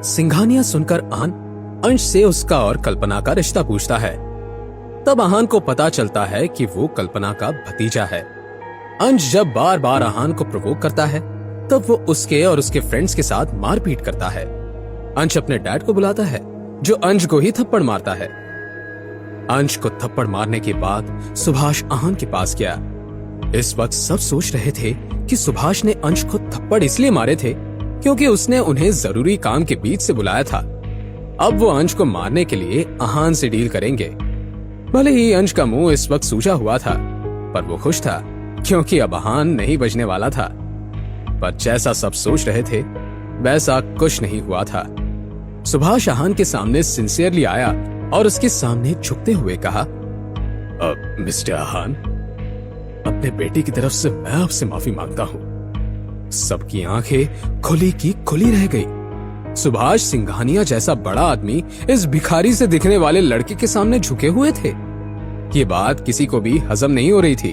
सिंघानिया सुनकर आहान अंश से उसका और कल्पना का रिश्ता पूछता है। तब आहान को पता चलता है कि वो कल्पना का भतीजा है। अंश जब बार बार आहान को प्रोवोक करता है तब वो उसके और उसके फ्रेंड्स के साथ मारपीट करता है। अंश अपने डैड को बुलाता है जो अंश को ही थप्पड़ मारता है। अंश को थप्पड़ मारने के बाद सुभाष आहान के पास गया। इस वक्त सब सोच रहे थे कि सुभाष ने अंश को थप्पड़ इसलिए मारे थे क्योंकि उसने उन्हें जरूरी काम के बीच से बुलाया था। अब वो अंश को मारने के लिए आहान से डील करेंगे। भले ही अंश का मुंह इस वक्त सूजा हुआ था पर वो खुश था क्योंकि अब आहान नहीं बजने वाला था। पर जैसा सब सोच रहे थे वैसा कुछ नहीं हुआ था। सुभाष आहान के सामने सिंसियरली आया और उसके सामने झुकते हुए कहा, मिस्टर आहान, अपने बेटे की तरफ से मैं आपसे माफी मांगता हूं। सबकी आंखें खुली की खुली रह गई। सुभाष सिंघानिया जैसा बड़ा आदमी इस भिखारी से दिखने वाले लड़के के सामने झुके हुए थे। ये बात किसी को भी हजम नहीं हो रही थी।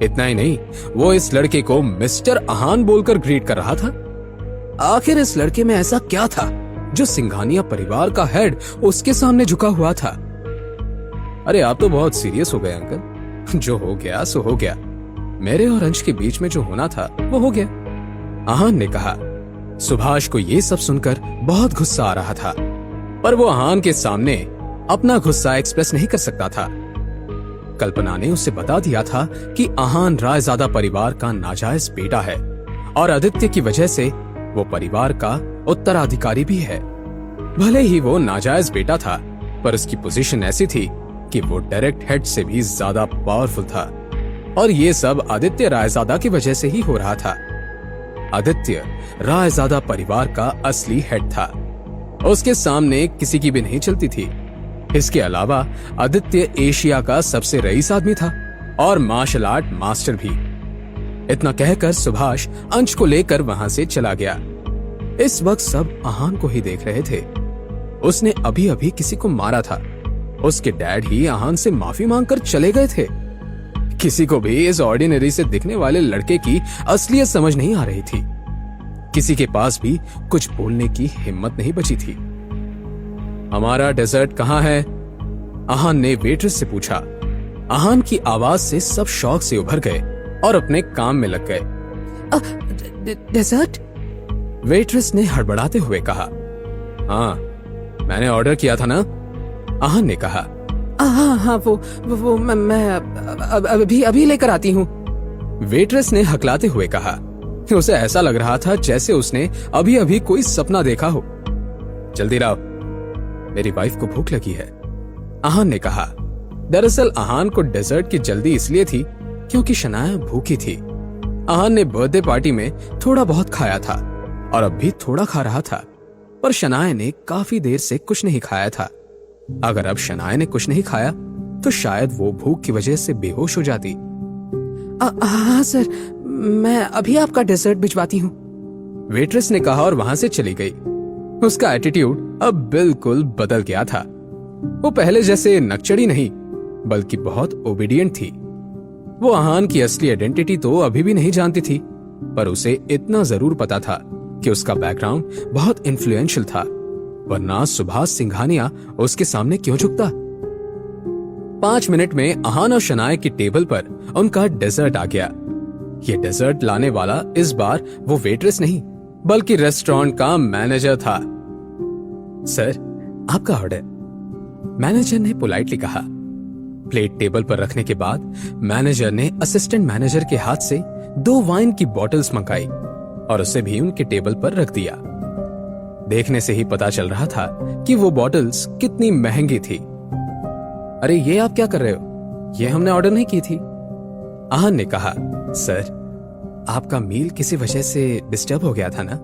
इतना ही नहीं, वो इस लड़के को मिस्टर आहान बोलकर ग्रीट कर रहा था। आखिर इस लड़के में ऐसा क्या था जो सिंघानिया परिवार का हेड उसके सामने झुका हुआ था? अरे आप तो बहुत सीरियस हो गए अंकल। जो हो गया सो हो गया। मेरे और अंश के बीच में जो होना था वो हो गया, आहान ने कहा। सुभाष को ये सब सुनकर बहुत गुस्सा आ रहा था पर वो आहान के सामने अपना गुस्सा एक्सप्रेस नहीं कर सकता था। कल्पना ने उसे बता दिया था कि आहान रायजादा परिवार का नाजायज बेटा है और आदित्य की वजह से वो परिवार का उत्तराधिकारी भी है। भले ही वो नाजायज बेटा था पर उसकी पोजीशन ऐसी थी कि वो डायरेक्ट हेड से भी ज्यादा पावरफुल था और ये सब आदित्य रायजादा की वजह से ही हो रहा था। आदित्य रायजादा परिवार का असली हेड था। उसके सामने किसी की भी नहीं चलती थी। इसके अलावा आदित्य एशिया का सबसे रईस आदमी था और मार्शल आर्ट मास्टर भी। इतना कहकर सुभाष अंश को लेकर वहां से चला गया। इस वक्त सब आहान को ही देख रहे थे। उसने अभी अभी किसी को मारा था। उसके डैड ही आहान से माफी मांगकर चले गए थे। किसी को भी इस ऑर्डिनरी से दिखने वाले लड़के की असलियत समझ नहीं आ रही थी। किसी के पास भी कुछ बोलने की हिम्मत नहीं बची थी। हमारा डेजर्ट कहाँ है? आहान ने वेट्रेस से पूछा। आहान की आवाज से सब शौक से उभर गए और अपने काम में लग गए। डेजर्ट? वेट्रेस ने हड़बड़ाते हुए कहा। हाँ, मैंने ऑर्डर किया था ना, आहान ने कहा। हाँ, वो मैं अभी लेकर आती हूँ, वेट्रेस ने हकलाते हुए कहा। उसे ऐसा लग रहा था जैसे उसने अभी अभी कोई सपना देखा हो। जल्दी लाओ, मेरी वाइफ को भूख लगी है, आहान ने कहा। दरअसल आहान को डेजर्ट की जल्दी इसलिए थी क्योंकि शनाया भूखी थी। आहान ने बर्थडे पार्टी में थोड़ा बहुत खाया था और अब भी थोड़ा खा रहा था पर शनाया ने काफी देर से कुछ नहीं खाया था। अगर अब शनाया ने कुछ नहीं खाया तो शायद वो भूख की वजह से बेहोश हो जाती। हाँ सर, मैं अभी आपका डेजर्ट भिजवाती हूँ, वेट्रेस ने कहा और वहां से चली गई। उसका एटीट्यूड अब बिल्कुल बदल गया था। वो पहले जैसे नकचड़ी नहीं बल्कि बहुत ओबीडियंट थी। वो आहान की असली आइडेंटिटी तो अभी भी नहीं जानती थी पर उसे इतना जरूर पता था कि उसका बैकग्राउंड बहुत इन्फ्लुएंशियल था, वरना सुभाष सिंघानिया उसके सामने क्यों झुकता? 5 मिनट में आहान और शनाया की टेबल पर उनका डेजर्ट आ गया। ये डेजर्ट लाने वाला इस बार वो वेट्रेस नहीं बल्कि रेस्टोरेंट का मैनेजर था। सर, आपका ऑर्डर, मैनेजर ने पोलाइटली कहा। प्लेट टेबल पर रखने के बाद मैनेजर ने असिस्टेंट मैनेजर के हाथ से 2 वाइन की बॉटल्स मंगाई और उसे भी उनके टेबल पर रख दिया। देखने से ही पता चल रहा था कि वो बॉटल्स कितनी महंगी थी। अरे ये आप क्या कर रहे हो? ये हमने ऑर्डर नहीं की थी, आहान ने कहा। सर, आपका मील किसी वजह से डिस्टर्ब हो गया था ना,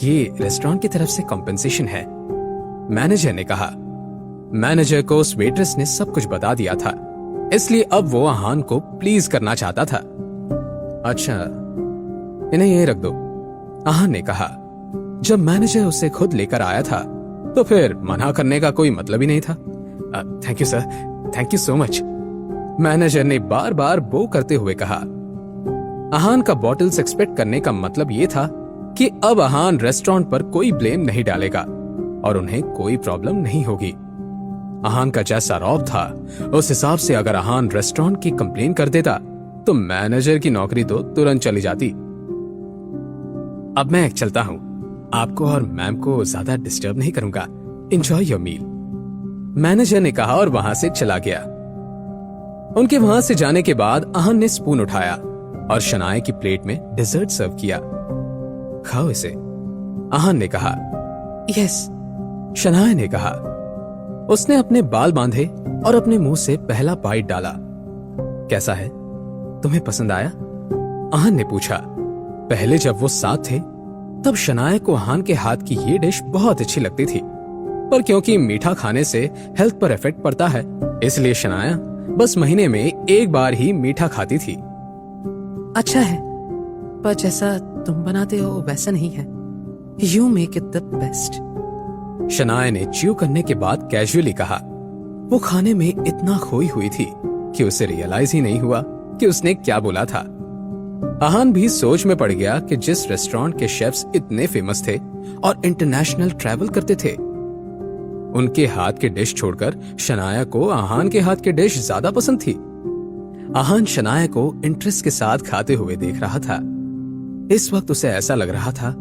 ये रेस्टोरेंट की तरफ से कॉम्पेंसेशन है, मैनेजर ने कहा। मैनेजर को उस वेट्रेस ने सब कुछ बता दिया था, इसलिए अब वो आहान को प्लीज करना चाहता था। अच्छा, इन्हें यही रख दो, आहान ने कहा। जब मैनेजर उसे खुद लेकर आया था तो फिर मना करने का कोई मतलब ही नहीं था। Thank you sir, thank you so much, manager ने बार बार बो करते हुए कहा। आहान का बॉटल्स एक्सपेक्ट करने का मतलब ये था कि अब आहान रेस्टोरेंट पर कोई ब्लेम नहीं डालेगा और उन्हें कोई प्रॉब्लम नहीं होगी। आहान का जैसा रौब था उस हिसाब से अगर आहान रेस्टोरेंट की कंप्लेन कर देता तो मैनेजर की नौकरी तो तुरंत चली जाती। अब मैं चलता हूं, आपको और मैम को ज्यादा डिस्टर्ब नहीं करूंगा। एंजॉय योर मील, मैनेजर ने कहा और वहां से चला गया। उनके वहां से जाने के बाद आहान ने स्पून उठाया और शनाया की प्लेट में डिजर्ट सर्व किया। खाओ इसे, आहान ने कहा। यस। शनाया ने कहा। उसने अपने बाल बांधे और अपने मुंह से पहला बाइट डाला। कैसा है, तुम्हें पसंद आया? आहान ने पूछा। पहले जब वो साथ थे तब शनाया को आहान के हाथ की ये डिश बहुत अच्छी लगती थी, पर क्योंकि मीठा खाने से हेल्थ पर इफेक्ट पड़ता है इसलिए शनाया बस महीने में एक बार ही मीठा खाती थी। अच्छा है, पर जैसा तुम बनाते हो वैसा नहीं है। You make it the best. Shanaya ने च्यू करने के बाद कैजुअली कहा। वो खाने में इतना खोई हुई थी कि उसे रियलाइज ही नहीं हुआ कि उसने क्या बोला था। आहान भी सोच में पड़ गया कि जिस रेस्टोरेंट के शेफ्स इतने फेमस थे और इंटरनेशनल ट्रैवल करते थे, उनके हाथ के डिश छोड़कर शनाया को आहान के हाथ के डिश ज्यादा पसंद थी। आहान शनाया को इंटरेस्ट के साथ खाते हुए देख रहा था। इस वक्त उसे ऐसा लग रहा था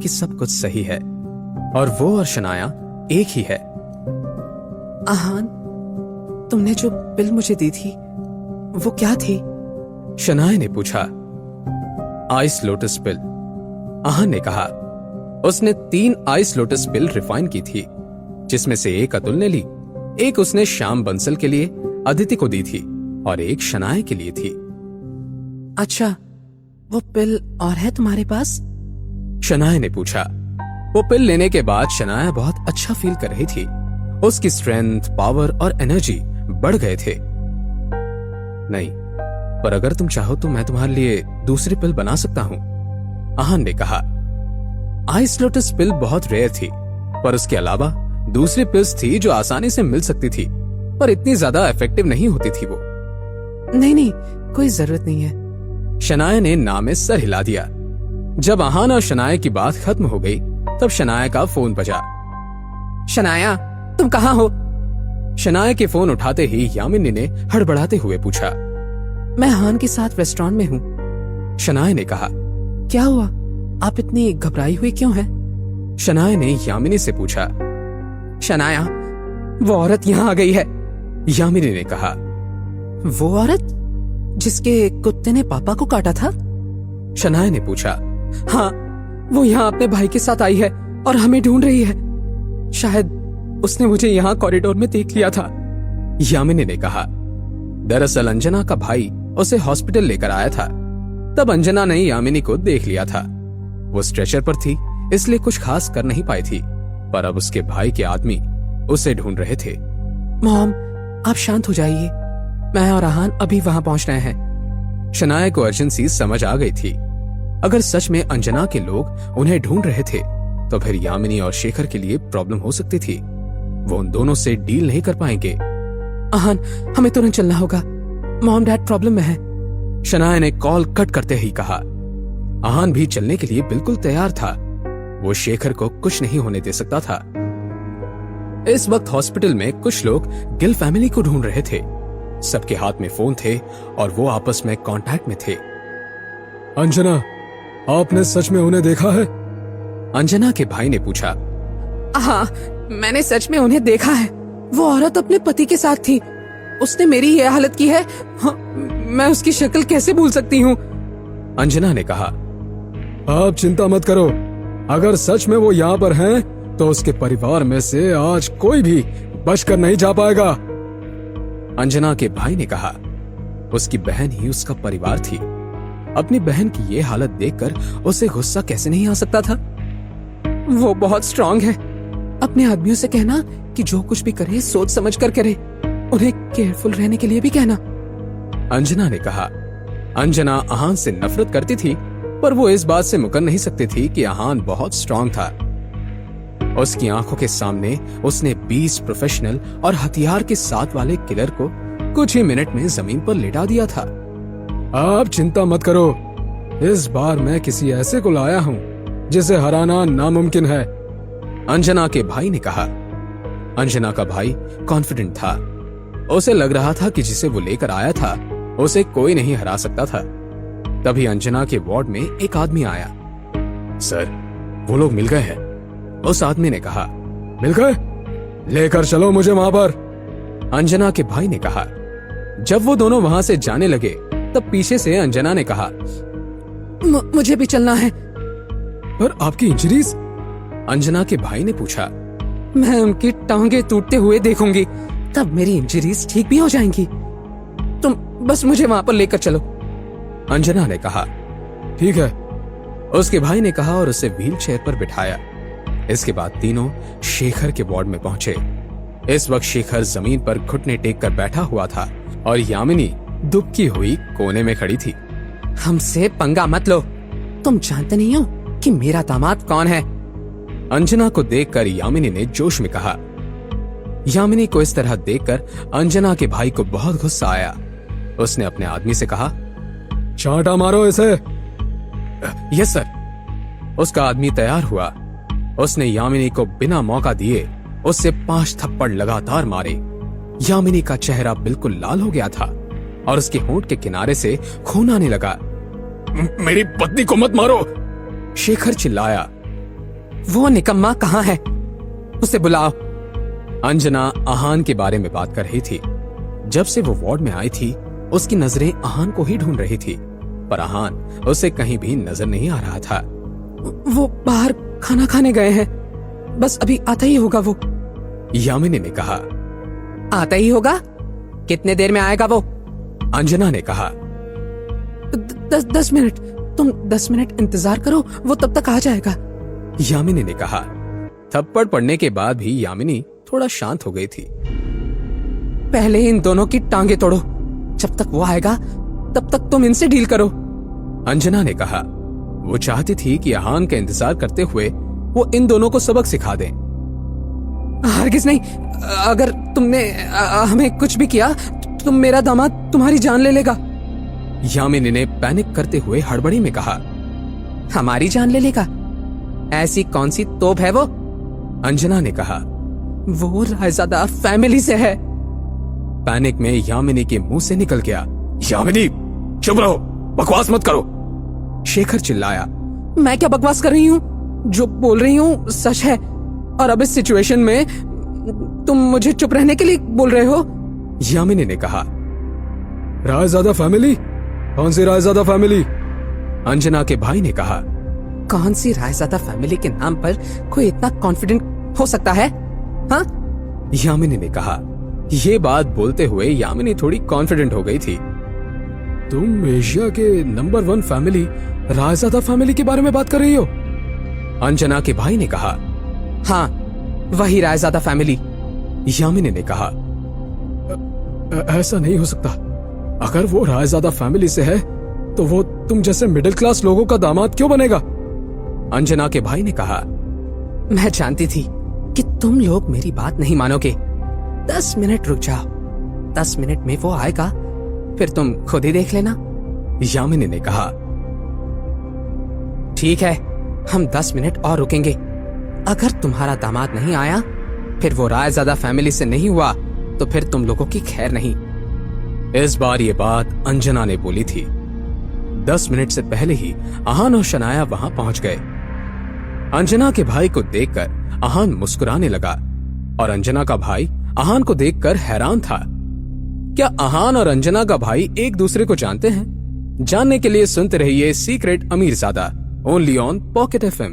कि सब कुछ सही है और वो और शनाया एक ही है। आहान, तुमने जो पिल मुझे दी थी वो क्या थी? शनाया ने पूछा। आइस लोटस पिल, आहान ने कहा। उसने 3 आइस लोटस पिल रिफाइन की थी, जिसमें से एक अतुल ने ली, एक उसने श्याम बंसल के लिए अदिति को दी थी और एक शनाया के लिए थी। अच्छा, वो पिल और है तुम्हारे पास? शनाया ने पूछा। वो पिल लेने के बाद शनाया बहुत अच्छा फील कर रही थी। उसकी स्ट्रेंथ, पावर और एनर्जी बढ़ गए थे। नहीं, पर अगर तुम चाहो तो मैं तुम्हारे लिए दूसरी पिल बना सकता हूं, आहान ने कहा। आइस लोटस पिल बहुत रेयर थी, पर उसके अलावा दूसरी पिल्स थी जो आसानी से मिल सकती थी, पर इतनी ज्यादा इफेक्टिव नहीं होती थी वो। नहीं, कोई जरूरत नहीं है। शनाया ने ना में सर हिला दिया। जब आहान और शनाया की बात खत्म हो गई तब शनाया का फोन बजा। शनाया, तुम कहाँ हो? शनाया के फोन उठाते ही यामिनी ने हड़बड़ाते हुए पूछा। मैं आहान के साथ रेस्टोरेंट में हूँ। शनाया ने कहा। क्या हुआ, आप इतनी घबराई हुई क्यों हैं? शनाया ने यामिनी से पूछा। शनाया, वो औरत यहाँ आ गई है, यामिनी ने कहा। वो औरत जिसके कुत्ते ने पापा को काटा था? शनाया ने पूछा। हाँ, वो यहाँ अपने भाई के साथ आई है और हमें ढूंढ रही है। शायद उसने मुझे यहाँ कॉरिडोर में देख लिया था, यामिनी ने कहा। दरअसल अंजना का भाई उसे हॉस्पिटल लेकर आया था। तब अंजना ने यामिनी को देख लिया था। वो स्ट्रेचर पर थी इसलिए कुछ खास कर नहीं पाई थी, पर अब उसके भाई के आदमी उसे ढूंढ रहे थे। मॉम, आप शांत हो जाइए, मैं और आहान अभी वहां पहुंच रहे हैं। शनाया को अर्जेंसी समझ आ गई थी। अगर सच में अंजना के लोग उन्हें ढूंढ रहे थे तो फिर यामिनी और शेखर के लिए प्रॉब्लम हो सकती थी। वो उन दोनों से डील नहीं कर पाएंगे। आहान, हमें तुरंत चलना होगा, मॉम डैड प्रॉब्लम में है। शनाया ने कॉल कट करते ही कहा। आहान भी चलने के लिए बिल्कुल तैयार था। वो शेखर को कुछ नहीं होने दे सकता था। इस वक्त हॉस्पिटल में कुछ लोग गिल फैमिली को ढूंढ रहे थे। सबके हाथ में फोन थे और वो आपस में कांटेक्ट में थे। अंजना, आपने सच में उन्हें देखा है? अंजना के भाई ने पूछा। हाँ, मैंने सच में उन्हें देखा है। वो औरत अपने पति के साथ थी। उसने मेरी ये हालत की है। हाँ, मैं उसकी शक्ल कैसे भूल सकती हूँ? अंजना ने कहा। आप चिंता मत करो, अगर सच में वो यहाँ पर हैं, तो उसके परिवार में से आज कोई भी बचकर नहीं जा पाएगा। अंजना के भाई ने कहा। उसकी बहन ही उसका परिवार थी। अपनी बहन की ये हालत देखकर उसे गुस्सा कैसे नहीं आ सकता था? वो बहुत स्ट्रांग है। अपने आदमियों से कहना कि जो कुछ भी करे सोच समझ कर करे। उन्हें केयरफुल रहने के लिए भी कहना, अंजना ने कहा। अंजना आहान से नफरत करती थी, पर वो इस बात से मुकर नहीं सकती थी कि आहान बहुत स्ट्रांग था। उसकी आंखों के सामने उसने 20 प्रोफेशनल और हथियार के साथ वाले किलर को कुछ ही मिनट में जमीन पर लेटा दिया था। आप चिंता मत करो, इस बार मैं किसी ऐसे को लाया हूँ जिसे हराना नामुमकिन है। अंजना के भाई ने कहा। अंजना का भाई कॉन्फिडेंट था। उसे लग रहा था कि जिसे वो लेकर आया था उसे कोई नहीं हरा सकता था। तभी अंजना के वार्ड में एक आदमी आया। सर, वो लोग मिल गए हैं, उस आदमी ने कहा। मिल गए? लेकर चलो मुझे वहां पर। अंजना के भाई ने कहा। जब वो दोनों वहां से जाने लगे तब पीछे से अंजना ने कहा, मुझे भी चलना है। पर आपकी इंजरीज? अंजना के भाई ने पूछा। मैं उनकी टांगे टूटते हुए देखूंगी, तब मेरी इंजरीज ठीक भी हो जाएंगी। तुम बस मुझे वहां पर लेकर चलो। अंजना ने कहा। ठीक है, उसके भाई ने कहा और उसे व्हील चेयर पर बिठाया। इसके बाद तीनों शेखर के वार्ड में पहुंचे। इस वक्त शेखर जमीन पर घुटने टेक कर बैठा हुआ था और यामिनी दुबकी हुई कोने में खड़ी थी। हमसे पंगा मत लो, तुम जानते नहीं हो कि मेरा दामाद कौन है। अंजना को देखकर यामिनी ने जोश में कहा। यामिनी को इस तरह देखकर अंजना के भाई को बहुत गुस्सा आया। उसने अपने आदमी से कहा, चांटा मारो इसे। Yes sir. उसका आदमी तैयार हुआ। उसने यामिनी को बिना मौका दिए उससे 5 थप्पड़ लगातार मारे। यामिनी का चेहरा बिल्कुल लाल हो गया था और उसके होंठ के किनारे से खून आने लगा। मेरी पत्नी को मत मारो, शेखर चिल्लाया। वो निकम्मा कहाँ है? उसे बुलाओ। अंजना आहान के बारे में बात कर रही थी। जब से वो वार्ड में आई थी उसकी नजरें आहान को ही ढूंढ रही थी, पर आहान उसे कहीं भी नजर नहीं आ रहा था। वो बाहर खाना खाने गए हैं, बस अभी आता ही होगा वो। यामिनी ने कहा। आता ही होगा? कितने देर में आएगा वो? अंजना ने कहा। 10 मिनट। तुम 10 मिनट इंतजार करो, वो तब तक आ जाएगा। यामिनी ने कहा। थप्पड़ पड़ने के बाद भी यामिनी थोड़ा शांत हो गई थी। पहले इन दोनों की टांगे तोड़ो, जब तक वो आएगा तब तक तुम इनसे डील करो। अंजना ने कहा। वो चाहती थी कि आहान का इंतजार करते हुए वो इन दोनों को सबक सिखा दें। हरगिज नहीं, अगर तुमने हमें कुछ भी किया तो मेरा दामाद तुम्हारी जान ले लेगा। यामिनी ने पैनिक करते हुए हड़बड़ी में कहा। हमारी जान ले लेगा? ऐसी कौन सी तोप है वो? अंजना ने कहा। वो रायजादा फैमिली से है। पैनिक में यामिनी के मुंह से निकल गया, यामिनी चुप रहो, बकवास मत करो, शेखर चिल्लाया। मैं क्या बकवास कर रही हूँ? जो बोल रही हूँ सच है, और अब इस सिचुएशन में तुम मुझे चुप रहने के लिए बोल रहे हो? यामिनी ने कहा। रायजादा फैमिली? कौन सी रायजादा फैमिली? अंजना के भाई ने कहा। कौन सी रायजादा फैमिली के नाम पर कोई इतना कॉन्फिडेंट हो सकता है? हाँ? यामिनी ने कहा। ये बात बोलते हुए यामिनी थोड़ी कॉन्फिडेंट हो गई थी। तुम एशिया के नंबर 1 फैमिली रायजादा फैमिली के बारे में बात कर रही हो? अंजना के भाई ने कहा। हाँ, वही रायजादा फैमिली। यामिनी ने कहा। ऐसा नहीं हो सकता। अगर वो रायजादा फैमिली से है तो वो तुम जैसे मिडिल क्लास लोगों का दामाद क्यों बनेगा? अंजना के भाई ने कहा। मैं जानती थी कि तुम लोग मेरी बात नहीं मानोगे। 10 मिनट रुक जाओ, 10 मिनट में वो आएगा, फिर तुम खुद ही देख लेना। यामिनी ने कहा। ठीक है, हम 10 मिनट और रुकेंगे। अगर तुम्हारा दामाद नहीं आया, फिर वो रायजादा फैमिली से नहीं हुआ, तो फिर तुम लोगों की खैर नहीं। इस बार ये बात अंजना ने बोली थी। 10 मिनट से पहले ही आहान और शनाया वहां पहुंच गए। अंजना के भाई को देखकर आहान मुस्कुराने लगा और अंजना का भाई आहान को देखकर हैरान था। क्या आहान और अंजना का भाई एक दूसरे को जानते हैं? जानने के लिए सुनते रहिए secret Amirzada, only on pocket FM।